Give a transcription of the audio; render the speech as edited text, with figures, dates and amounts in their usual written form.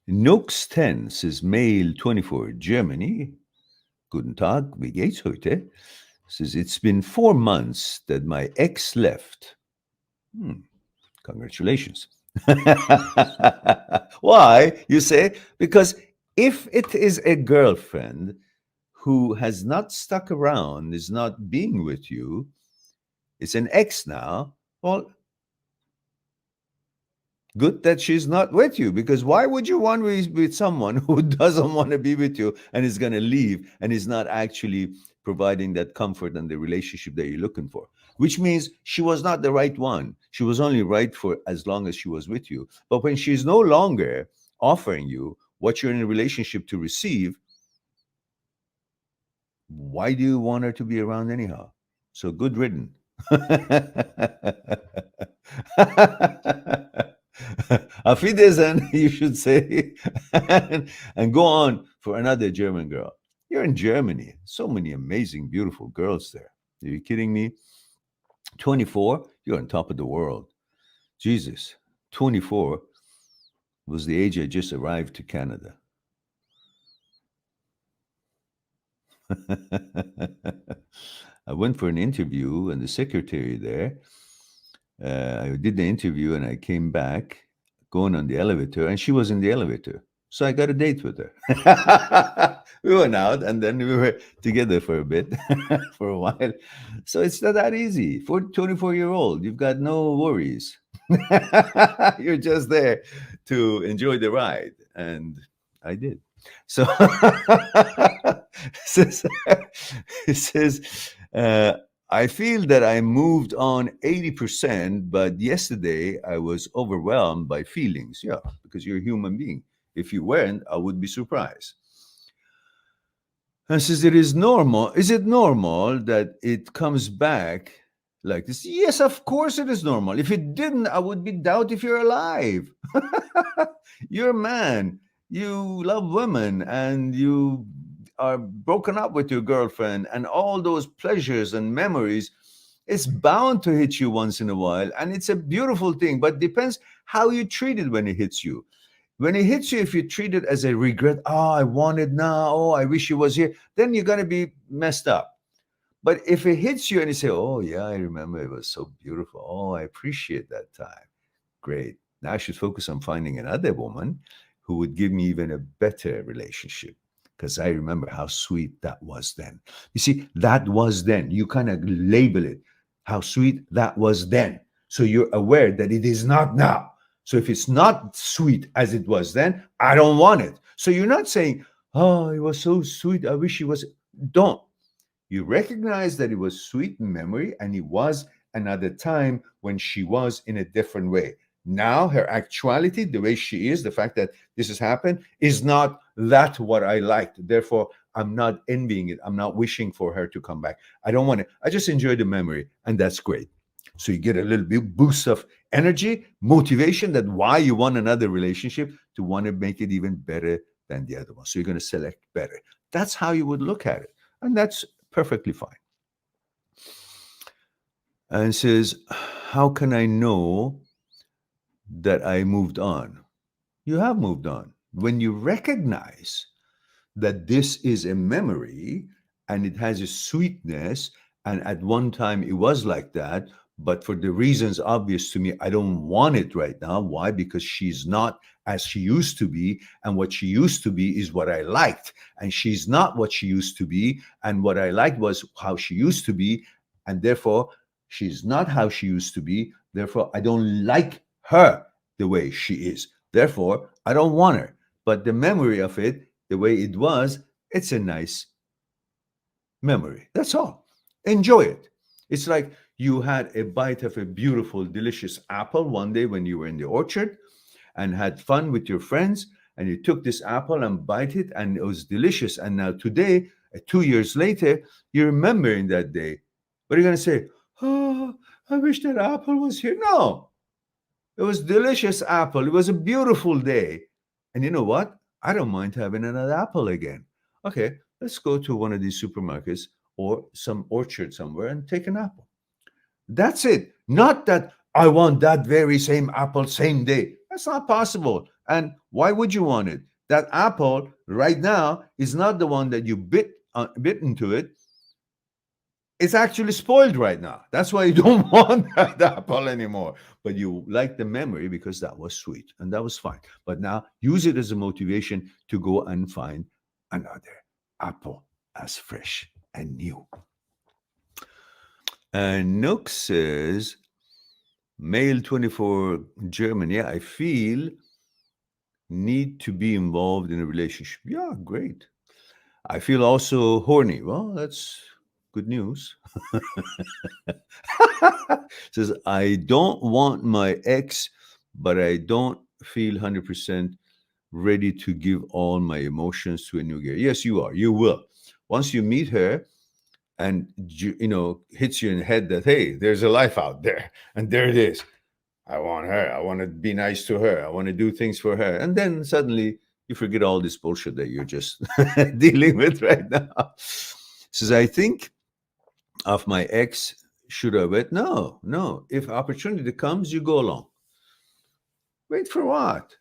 Nox 10 says, male 24, Germany. Guten Tag, wie geht's heute? Says, it's been 4 months that my ex left. Hmm, congratulations. Why, you say? Because if it is a girlfriend who has not stuck around, is not being with you, it's an ex now, well, good that she's not with you, because why would you want to be with someone who doesn't want to be with you and is going to leave and is not actually providing that comfort and the relationship that you're looking for? Which means she was not the right one. She was only right for as long as she was with you. But when she's no longer offering you what you're in a relationship to receive, why do you want her to be around anyhow? So good ridden. Auf Wiedersehen, you should say, and go on for another German girl. You're in Germany. So many amazing, beautiful girls there. Are you kidding me? 24, you're on top of the world. Jesus, 24 was the age I just arrived to Canada. I went for an interview, and the secretary there, I did the interview and I came back going on the elevator, and she was in the elevator. So I got a date with her. We went out and then we were together for a bit, for a while. So it's not that easy. For 24-year-old, you've got no worries. You're just there to enjoy the ride. And I did. So it says, I feel that I moved on 80%, but yesterday I was overwhelmed by feelings. Yeah, because you're a human being. If you weren't, I would be surprised. And says, it is normal. Is it normal that it comes back like this? Yes, of course it is normal. If it didn't, I would be doubt if you're alive. You're a man. You love women and you are broken up with your girlfriend, and all those pleasures and memories, it's bound to hit you once in a while. And it's a beautiful thing, but depends how you treat it when it hits you. When it hits you, if you treat it as a regret, oh, I want it now, oh, I wish he was here, then you're going to be messed up. But if it hits you and you say, oh, yeah, I remember it was so beautiful. Oh, I appreciate that time. Great. Now I should focus on finding another woman who would give me even a better relationship, because I remember how sweet that was then. You see, that was then. You kind of label it, how sweet that was then. So you're aware that it is not now. So if it's not sweet as it was then, I don't want it. So you're not saying, oh, it was so sweet, I wish it was. Don't. You recognize that it was sweet memory and it was another time when she was in a different way. Now, her actuality, the way she is, the fact that this has happened, is not that what I liked. Therefore, I'm not envying it. I'm not wishing for her to come back. I don't want it. I just enjoy the memory, and that's great. So you get a little bit boost of energy, motivation, that why you want another relationship, to want to make it even better than the other one. So you're going to select better. That's how you would look at it. And that's perfectly fine. And it says, how can I know that I moved on? You have moved on. When you recognize that this is a memory and it has a sweetness, and at one time it was like that, but for the reasons obvious to me, I don't want it right now. Why? Because she's not as she used to be, and what she used to be is what I liked, and she's not what she used to be, and what I liked was how she used to be, and therefore she's not how she used to be. Therefore, I don't like her the way she is. Therefore, I don't want her. But the memory of it, the way it was, it's a nice memory. That's all. Enjoy it. It's like you had a bite of a beautiful, delicious apple one day when you were in the orchard and had fun with your friends, and you took this apple and bite it, and it was delicious. And now today, 2 years later, you're remembering that day. What are you going to say? Oh, I wish that apple was here. No, it was delicious apple. It was a beautiful day. And you know what? I don't mind having another apple again. Okay, let's go to one of these supermarkets or some orchard somewhere and take an apple. That's it. Not that I want that very same apple same day. That's not possible. And why would you want it? That apple right now is not the one that you bit into it. It's actually spoiled right now. That's why you don't want that apple anymore. But you like the memory because that was sweet and that was fine. But now use it as a motivation to go and find another apple as fresh and new. And Nook says, male 24 German. Yeah, I feel need to be involved in a relationship. Yeah, great. I feel also horny. Well, that's good news. Says, I don't want my ex, but I don't feel 100% ready to give all my emotions to a new girl. Yes, you are. You will. Once you meet her and hits you in the head that, hey, there's a life out there and there it is. I want her. I want to be nice to her. I want to do things for her. And then suddenly you forget all this bullshit that you're just dealing with right now. Says, I think of my ex, should I wait? No, no. If opportunity comes, you go along. Wait for what?